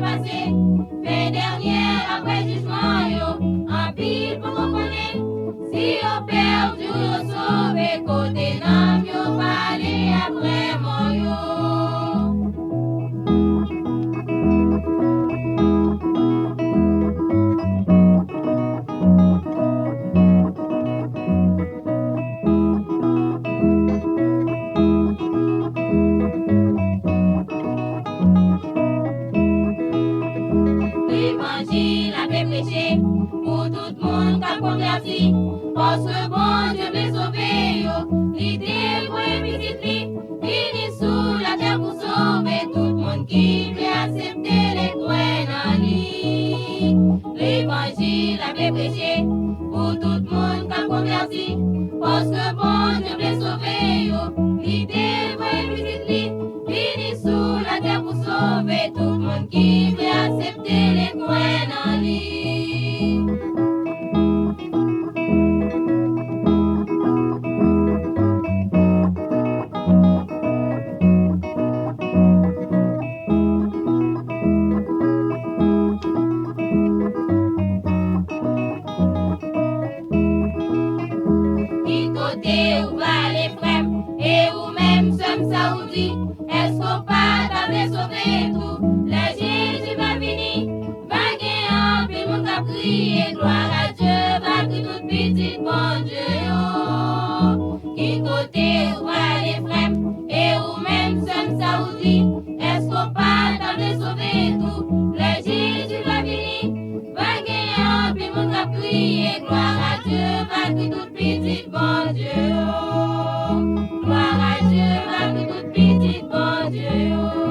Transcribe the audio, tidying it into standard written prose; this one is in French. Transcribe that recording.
mal passé. Fin dernière après jugement, yo, en pile pour qu'on connaisse. Si yo perdu, yo sauvé, côté nam, yo parlé après mon yo. L'évangile avait prêché pour tout le monde qui a converti. Parce que bon Dieu m'est sauvé, yo. L'idée pour visite lui, vini sous la terre pour sauver tout le monde qui veut accepter les croix dans lui. L'évangile avait prêché pour tout le monde qui a converti. Parce que bon Dieu m'est sauvé, yo. L'idée pour visite lui, vini sous la terre pour sauver tout le monde qui veut accepter les croix dans lui. Est-ce qu'on pas t'avait sauvé tout? Le Jésus va venir, va gagner, puis mon cap crier, gloire à Dieu, va crier toute petite, bon Dieu. Qui côté ou va les frères, et ou même somme saoudi, est-ce qu'on pas t'avait sauvé tout? Le Jésus va venir, va gagner, puis mon cap crier, gloire à Dieu, va crier toute petite, bon Dieu. Gloire à Dieu, va crier toute petite, bon Dieu.